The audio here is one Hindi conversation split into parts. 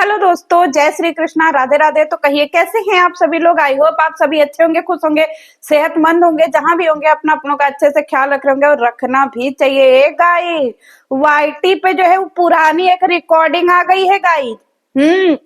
हेलो दोस्तों, जय श्री कृष्णा, राधे राधे। तो कहिए कैसे हैं आप सभी लोग। आई होप आप सभी अच्छे होंगे, खुश होंगे, सेहतमंद होंगे। जहां भी होंगे अपना अपनों का अच्छे से ख्याल रख रहे होंगे और रखना भी चाहिए। एक गाइस वाईटी पे जो है वो पुरानी एक रिकॉर्डिंग आ गई है गाइस।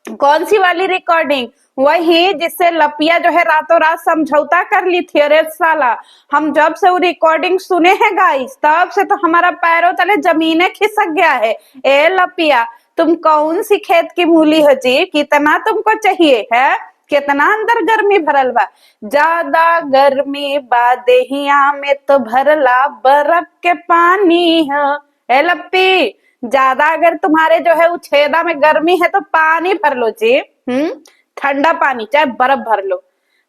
कौन सी वाली रिकॉर्डिंग? वही जिससे लपिया जो है रातों रात समझौता कर ली थी। अरे साला, हम जब से वो रिकॉर्डिंग सुने हैं गाइस तब से तो हमारा पैरों तले जमीने खिसक गया है। ए लपिया, तुम कौन सी खेत की मूली हो जी? कितना तुमको चाहिए है? कितना अंदर गर्मी भरल बा? ज्यादा गर्मी बा देहिया में तो भरला बर्फ के पानी है। ए लप्पी, ज्यादा अगर तुम्हारे जो है छेदा में गर्मी है तो पानी भर लो जी। ठंडा पानी चाहे बर्फ भर लो।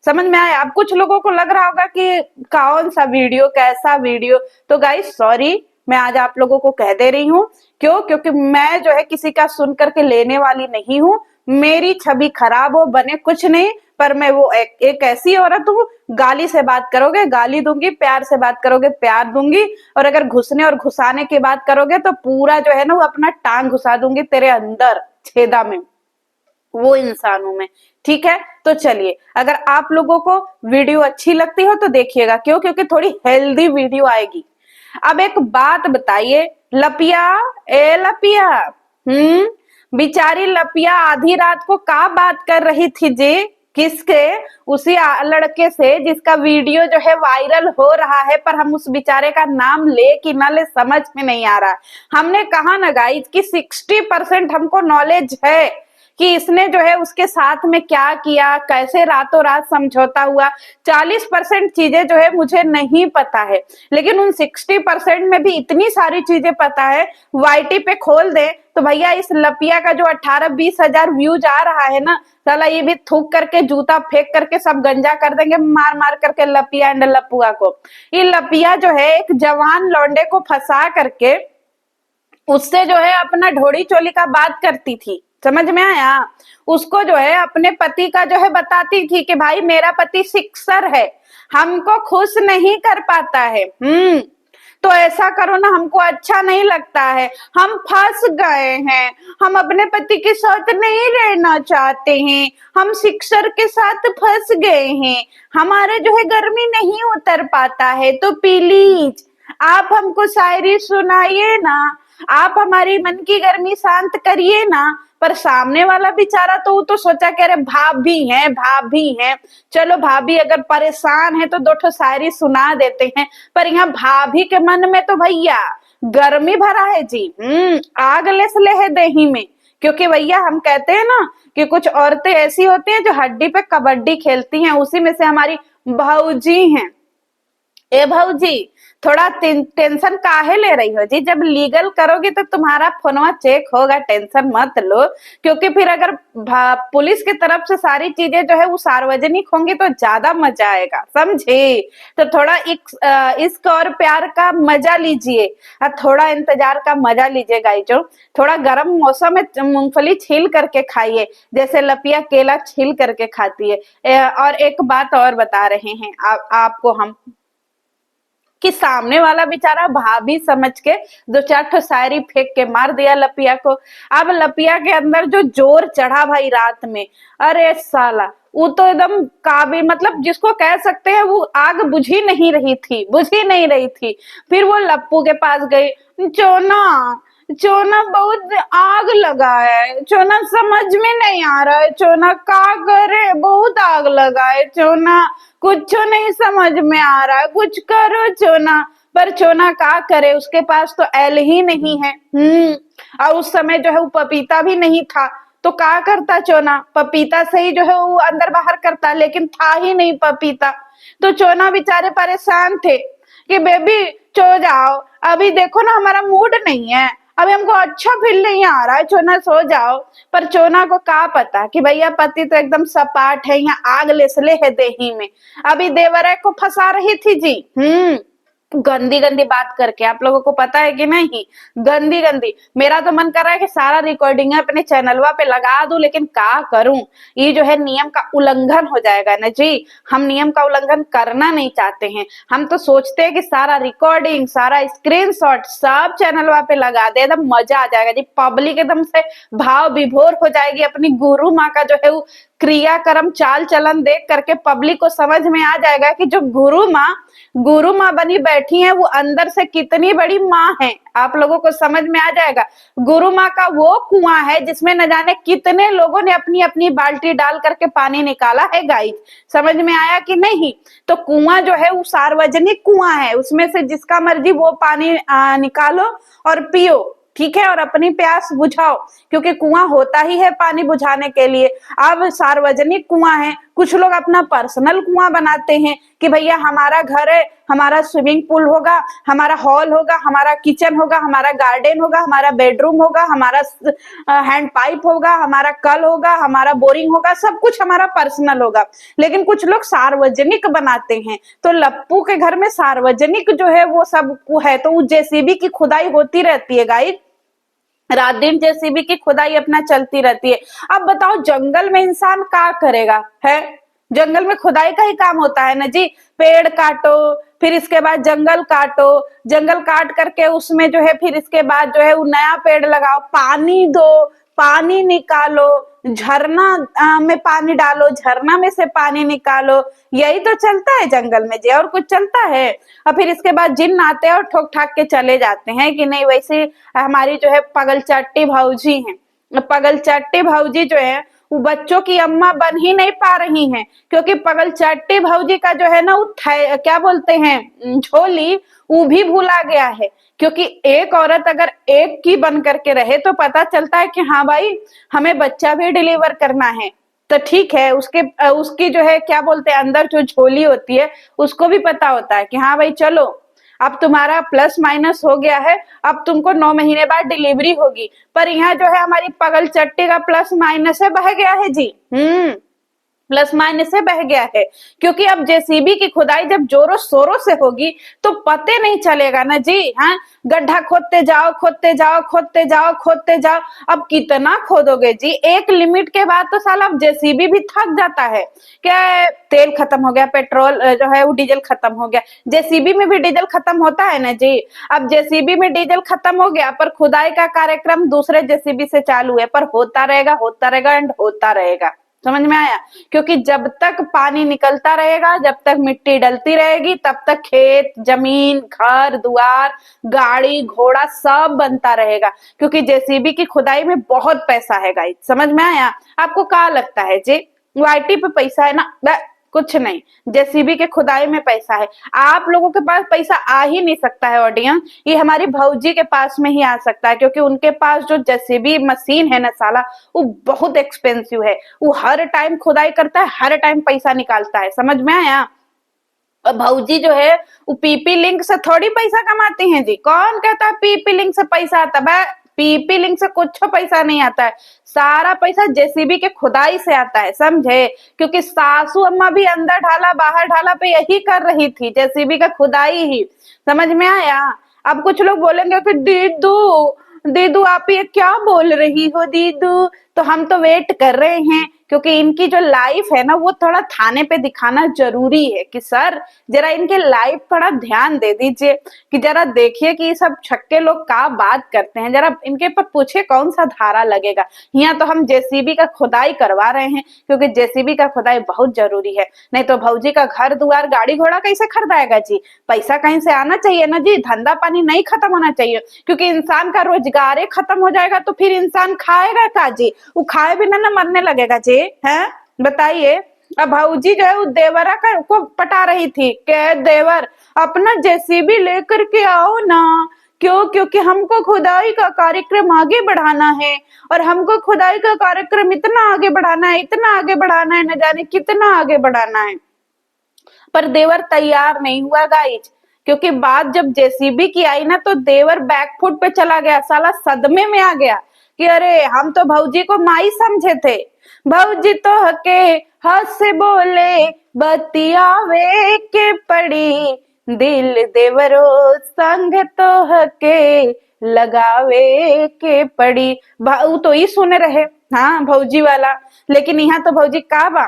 समझ में आया? अब कुछ लोगों को लग रहा होगा कि कौन सा वीडियो, कैसा वीडियो। तो गाइस सॉरी, मैं आज आप लोगों को कह दे रही हूँ। क्यों? क्योंकि मैं जो है किसी का सुन करके लेने वाली नहीं हूँ। मेरी छवि खराब हो बने कुछ नहीं, पर मैं वो एक ऐसी औरत हूँ, गाली से बात करोगे गाली दूंगी, प्यार से बात करोगे प्यार दूंगी, और अगर घुसने और घुसाने की बात करोगे तो पूरा जो है ना वो अपना टांग घुसा दूंगी तेरे अंदर छेदा में। वो इंसान हूं मैं। ठीक है, तो चलिए, अगर आप लोगों को वीडियो अच्छी लगती हो तो देखिएगा। क्यों? क्योंकि थोड़ी हेल्दी वीडियो आएगी। अब एक बात बताइए लपिया, ए लपिया, बेचारी लपिया आधी रात को का बात कर रही थी जी? किसके? उसी लड़के से जिसका वीडियो जो है वायरल हो रहा है, पर हम उस बेचारे का नाम ले कि ना ले समझ में नहीं आ रहा। हमने कहा ना गाइस कि 60% हमको नॉलेज है कि इसने जो है उसके साथ में क्या किया, कैसे रातों रात समझौता हुआ। 40% चीजें जो है मुझे नहीं पता है, लेकिन उन 60% में भी इतनी सारी चीजें पता है। वाईटी पे खोल दे तो भैया इस लपिया का जो 18-20 हजार व्यूज आ रहा है ना, साला ये भी थूक करके जूता फेंक करके सब गंजा कर देंगे, मार मार करके लपिया एंड लपुआ को। ये लपिया जो है एक जवान लौंडे को फंसा करके उससे जो है अपना ढोड़ी चोली का बात करती थी। समझ में आया? उसको जो है अपने पति का जो है बताती थी कि भाई मेरा पति सिक्सर है, हमको खुश नहीं कर पाता है। तो ऐसा करो ना, हमको अच्छा नहीं लगता है, हम फंस गए हैं, हम अपने पति के साथ नहीं रहना चाहते हैं, हम सिक्सर के साथ फंस गए हैं, हमारे जो है गर्मी नहीं उतर पाता है। तो प्लीज आप हमको शायरी सुनाइए ना, आप हमारी मन की गर्मी शांत करिए ना। पर सामने वाला बेचारा तो वो तो सोचा कि अरे भाभी हैं, भाभी हैं, चलो भाभी अगर परेशान है तो दो ठो शायरी सुना देते हैं। पर यहाँ भाभी के मन में तो भैया गर्मी भरा है जी। आग ले है दही में। क्योंकि भैया हम कहते हैं ना कि कुछ औरतें ऐसी होती हैं जो हड्डी पे कबड्डी खेलती हैं, उसी में से हमारी भौजी हैं। ए भौजी, थोड़ा टेंशन काहे ले रही हो जी? जब लीगल करोगी तो तुम्हारा फोनवा चेक होगा, टेंशन मत लो। क्योंकि फिर अगर पुलिस की तरफ से सारी चीजें जो है वो सार्वजनिक होंगी तो ज्यादा मजा आएगा, समझे? तो थोड़ा इश्क और प्यार का मजा लीजिए और थोड़ा इंतजार का मजा लीजिए गाइजो। थोड़ा गर्म मौसम में मूंगफली छील करके खाइए, जैसे लपिया केला छील करके खाती है। और एक बात और बता रहे हैं आपको हम, कि सामने वाला बेचारा भाभी समझ के दो चार ठो शायरी फेंक के मार दिया लपिया को। अब लपिया के अंदर जो जोर चढ़ा भाई रात में, अरे साला वो तो एकदम काबिल, मतलब जिसको कह सकते हैं वो आग बुझी नहीं रही थी, बुझी नहीं रही थी। फिर वो लप्पू के पास गई, चोना चोना बहुत आग लगा है, चोना समझ में नहीं आ रहा है, चोना का करे, बहुत आग लगा है चोना, कुछ नहीं समझ में आ रहा है, कुछ करो चोना। पर चोना का करे, उसके पास तो एल ही नहीं है। और उस समय जो है वो पपीता भी नहीं था, तो का करता चोना? पपीता से ही जो है वो अंदर बाहर करता, लेकिन था ही नहीं पपीता। तो चोना बेचारे परेशान थे कि बेबी सो जाओ, अभी देखो ना हमारा मूड नहीं है, अभी हमको अच्छा फील नहीं आ रहा है, चोना सो जाओ। पर चोना को क्या पता कि भैया पति तो एकदम सपाट है, यहाँ आग लेसले है देही में। अभी देवरे को फंसा रही थी जी। गंदी गंदी बात करके। आप लोगों को पता है कि नहीं, गंदी गंदी। मेरा तो मन कर रहा है कि सारा रिकॉर्डिंग अपने चैनलवा पे लगा दूं, लेकिन क्या करूं, ये जो है नियम का उल्लंघन हो जाएगा ना जी। हम नियम का उल्लंघन करना नहीं चाहते हैं। हम तो सोचते हैं कि सारा रिकॉर्डिंग, सारा स्क्रीनशॉट सब चैनलवा पे लगा दे, एकदम मजा आ जाएगा जी। पब्लिक एकदम से भाव विभोर हो जाएगी। अपनी गुरु माँ का जो है वो क्रियाक्रम चाल चलन देख करके पब्लिक को समझ में आ जाएगा कि जो गुरु माँ बनी बैठी है वो अंदर से कितनी बड़ी माँ है। आप लोगों को समझ में आ जाएगा। गुरु माँ का वो कुआं है जिसमें न जाने कितने लोगों ने अपनी अपनी बाल्टी डाल करके पानी निकाला है गाइस। समझ में आया कि नहीं? तो कुआं जो है वो सार्वजनिक कुआं है, उसमें से जिसका मर्जी वो पानी निकालो और पियो, ठीक है, और अपनी प्यास बुझाओ, क्योंकि कुआं होता ही है पानी बुझाने के लिए। अब सार्वजनिक कुआं है, कुछ लोग अपना पर्सनल कुआं बनाते हैं कि भैया हमारा घर है, हमारा स्विमिंग पूल होगा, हमारा हॉल होगा, हमारा किचन होगा, हमारा गार्डन होगा, हमारा बेडरूम होगा, हमारा हैंड पाइप होगा, हमारा कल होगा, हमारा बोरिंग होगा, सब कुछ हमारा पर्सनल होगा। लेकिन कुछ लोग सार्वजनिक बनाते हैं। तो लप्पू के घर में सार्वजनिक जो है वो सब है, तो वो जेसीबी की खुदाई होती रहती है गाइस। रात दिन जेसीबी की खुदाई अपना चलती रहती है। अब बताओ जंगल में इंसान क्या करेगा है? जंगल में खुदाई का ही काम होता है ना जी। पेड़ काटो, फिर इसके बाद जंगल काटो, जंगल काट करके उसमें जो है फिर इसके बाद जो है वो नया पेड़ लगाओ, पानी दो, पानी निकालो, झरना में पानी डालो, झरना में से पानी निकालो, यही तो चलता है जंगल में जी, और कुछ चलता है? और फिर इसके बाद जिन्न आते हैं और ठोक ठाक के चले जाते हैं कि नहीं। वैसे हमारी जो है पगलचट्टी भौजी हैं, पगलचट्टी भौजी जो है वो बच्चों की अम्मा बन ही नहीं पा रही हैं, क्योंकि पगलचट्टी भौजी का जो है ना वो क्या बोलते हैं झोली, वो भी भूला गया है। क्योंकि एक औरत अगर एक की बन करके रहे तो पता चलता है कि हाँ भाई हमें बच्चा भी डिलीवर करना है, तो ठीक है, उसकी जो है क्या बोलते हैं अंदर जो झोली होती है उसको भी पता होता है कि हाँ भाई चलो अब तुम्हारा प्लस माइनस हो गया है, अब तुमको 9 महीने बाद डिलीवरी होगी। पर यहाँ जो है हमारी पगल चट्टी का प्लस माइनस है बह गया है जी। प्लस माइनस से बह गया है, क्योंकि अब जेसीबी की खुदाई जब जोरों शोरों से होगी तो पते नहीं चलेगा ना जी। हाँ, गड्ढा खोदते जाओ, खोदते जाओ, खोदते जाओ, खोदते जाओ। अब कितना खोदोगे जी? एक लिमिट के बाद तो साला अब जेसीबी भी थक जाता है। क्या तेल खत्म हो गया, पेट्रोल जो है वो डीजल खत्म हो गया, जेसीबी में भी डीजल खत्म होता है ना जी। अब जेसीबी में डीजल खत्म हो गया, पर खुदाई का कार्यक्रम दूसरे जेसीबी से चालू है, पर होता रहेगा, होता रहेगा एंड होता रहेगा। समझ में आया? क्योंकि जब तक पानी निकलता रहेगा, जब तक मिट्टी डलती रहेगी, तब तक खेत, जमीन, घर द्वार, गाड़ी घोड़ा सब बनता रहेगा। क्योंकि जेसीबी की खुदाई में बहुत पैसा है गाइस। समझ में आया? आपको क्या लगता है जी वाईटी पे पैसा है ना? कुछ नहीं, जेसीबी के खुदाई में पैसा है। आप लोगों के पास पैसा आ ही नहीं सकता है ऑडियंस, ये हमारी भौजी के पास में ही आ सकता है, क्योंकि उनके पास जो जेसीबी मशीन है ना साला, वो बहुत एक्सपेंसिव है। वो हर टाइम खुदाई करता है, हर टाइम पैसा निकालता है। समझ में आया? और भौजी जो है वो पीपी लिंक से थोड़ी पैसा कमाती हैं जी। कौन कहता है पीपी लिंक से पैसा आता है? पीपी लिंक से कुछ पैसा नहीं आता है, सारा पैसा जेसीबी के खुदाई से आता है, समझे? क्योंकि सासू अम्मा भी अंदर ढाला बाहर ढाला पे यही कर रही थी, जेसीबी का खुदाई ही। समझ में आया? अब कुछ लोग बोलेंगे कि दीदू दीदू आप ये क्या बोल रही हो दीदू? तो हम तो वेट कर रहे हैं, क्योंकि इनकी जो लाइफ है ना वो थोड़ा थाने पे दिखाना जरूरी है कि सर जरा इनके लाइफ थोड़ा ध्यान दे दीजिए, कि जरा देखिए कि ये सब छक्के लोग क्या बात करते हैं, जरा इनके पर पूछे कौन सा धारा लगेगा। यहाँ तो हम जेसीबी का खुदाई करवा रहे हैं, क्योंकि जेसीबी का खुदाई बहुत जरूरी है। नहीं तो भौजी का घर दुआर गाड़ी घोड़ा कैसे खरीदाएगा जी? पैसा कहीं से आना चाहिए ना जी, धंधा पानी नहीं खत्म होना चाहिए। क्योंकि इंसान का रोजगार खत्म हो जाएगा तो फिर इंसान खाएगा का जी? वो खाए बिना ना मरने लगेगा जी, है? बताइए। अब भौजी जो है वो देवरा को पटा रही थी कि देवर अपना जेसीबी लेकर के आओ ना, क्यों? क्योंकि हमको खुदाई का कार्यक्रम आगे बढ़ाना है, और हमको खुदाई का कार्यक्रम इतना आगे बढ़ाना है, इतना आगे बढ़ाना है, न जाने कितना आगे बढ़ाना है। पर देवर तैयार नहीं हुआ गाइज, क्योंकि बात जब जेसीबी की आई ना तो देवर बैकफुट पे चला गया, साला सदमे में आ गया कि अरे हम तो भौजी को माई समझे थे। भौजी तो हके हाथ से बोले बतियावे के पड़ी, दिल देवरो संग तो हके लगावे के पड़ी। भाऊ तो ही सुन रहे, हाँ भौजी वाला, लेकिन यहाँ तो भौजी का बा,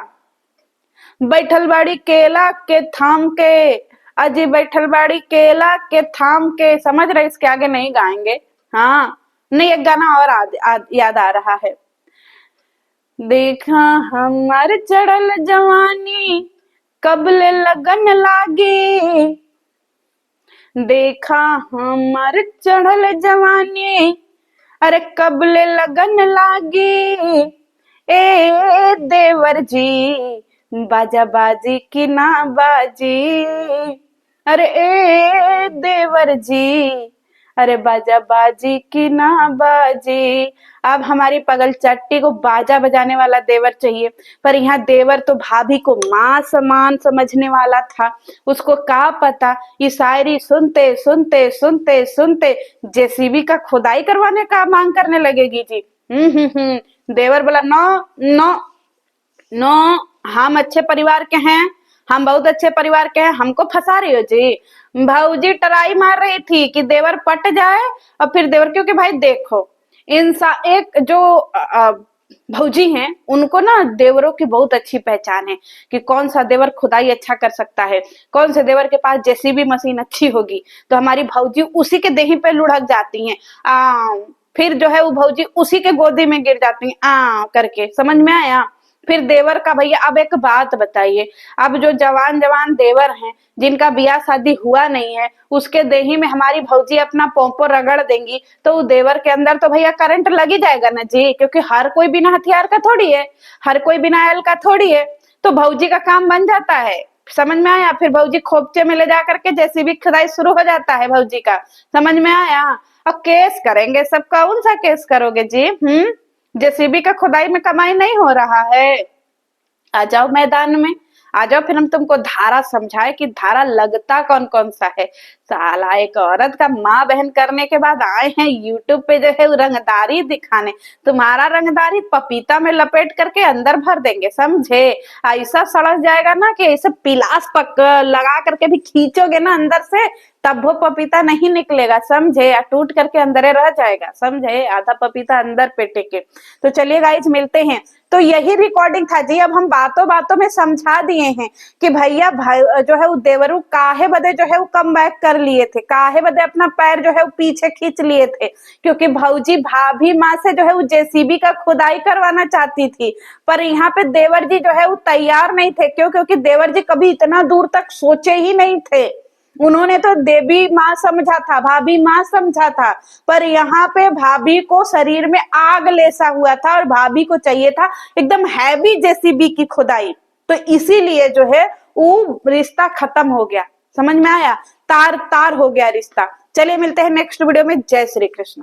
बैठल बाड़ी केला के थाम के, अजी बैठल बाड़ी केला के थाम के। समझ रहे, इसके आगे नहीं गाएंगे। हाँ नहीं, एक गाना और याद आ रहा है। देखा हमार चढ़ल जवानी कबले लगन लागी, देखा हमार चढ़ल जवानी अरे कबले लगन लागी, ए देवर जी बाजा बाजी की ना बाजी, अरे ए देवर जी अरे बाजा बाजी की ना बाजी। अब हमारी पगल चट्टी को बाजा बजाने वाला देवर चाहिए, पर यहाँ देवर तो भाभी को माँ समान समझने वाला था। उसको क्या पता ये शायरी सुनते सुनते सुनते सुनते जेसीबी का खुदाई करवाने का मांग करने लगेगी जी। देवर बोला नो नो नो, हम अच्छे परिवार के हैं, हम बहुत अच्छे परिवार के हैं, हमको फंसा रही हो जी। भाऊजी टराई मार रही थी कि देवर पट जाए, और फिर देवर, क्योंकि भाई देखो एक जो भौजी हैं उनको ना देवरों की बहुत अच्छी पहचान है कि कौन सा देवर खुदाई अच्छा कर सकता है, कौन से देवर के पास जेसीबी मशीन अच्छी होगी। तो हमारी भौजी उसी के देही पे लुढ़क जाती हैं, फिर जो है वो भौजी उसी के गोदी में गिर जाती हैं करके। समझ में आया। फिर देवर का भैया, अब एक बात बताइए, अब जो जवान जवान देवर हैं जिनका ब्याह शादी हुआ नहीं है, उसके देही में हमारी भौजी अपना पोंपो रगड़ देंगी तो वो देवर के अंदर तो भैया करंट लग ही जाएगा ना जी, क्योंकि हर कोई बिना हथियार का थोड़ी है, हर कोई बिना एल का थोड़ी है। तो भौजी का काम बन जाता है। समझ में आया। फिर भौजी खोपचे में ले जा करके जैसी भी खुदाई शुरू हो जाता है भौजी का। समझ में आया। अब केस करेंगे, सब कौन सा केस करोगे जी? जेसीबी का खुदाई में कमाई नहीं हो रहा है। आ जाओ मैदान में, आ जाओ, फिर हम तुमको धारा समझाए कि धारा लगता कौन कौन सा है। साला एक औरत का माँ बहन करने के बाद आए हैं यूट्यूब पे जो है रंगदारी दिखाने। तुम्हारा रंगदारी पपीता में लपेट करके अंदर भर देंगे, समझे। ऐसा सड़क जाएगा ना कि ऐसे पिलास पक लगा करके भी खींचोगे ना अंदर से, तब वो पपीता नहीं निकलेगा, समझे। या टूट करके अंदर रह जाएगा, समझे, आधा पपीता अंदर पेटे के। तो चलिए गाइज मिलते हैं। तो यही रिकॉर्डिंग था जी। अब हम बातों बातों में समझा दिए हैं कि भैया जो है वो देवरू काहे बदे जो है वो कम बैक कर लिए थे, काहे बदे अपना पैर जो है वो पीछे खींच लिए थे, क्योंकि भौजी भाभी माँ से जो है वो जेसीबी का खुदाई करवाना चाहती थी। पर यहाँ पे देवर जी जो है वो तैयार नहीं थे। क्यों? क्योंकि देवर जी कभी इतना दूर तक सोचे ही नहीं थे। उन्होंने तो देवी माँ समझा था, भाभी माँ समझा था, पर यहाँ पे भाभी को शरीर में आग लेसा हुआ था और भाभी को चाहिए था एकदम हैवी जेसीबी की खुदाई। तो इसीलिए जो है वो रिश्ता खत्म हो गया। समझ में आया। तार तार हो गया रिश्ता। चलिए मिलते हैं नेक्स्ट वीडियो में। जय श्री कृष्ण।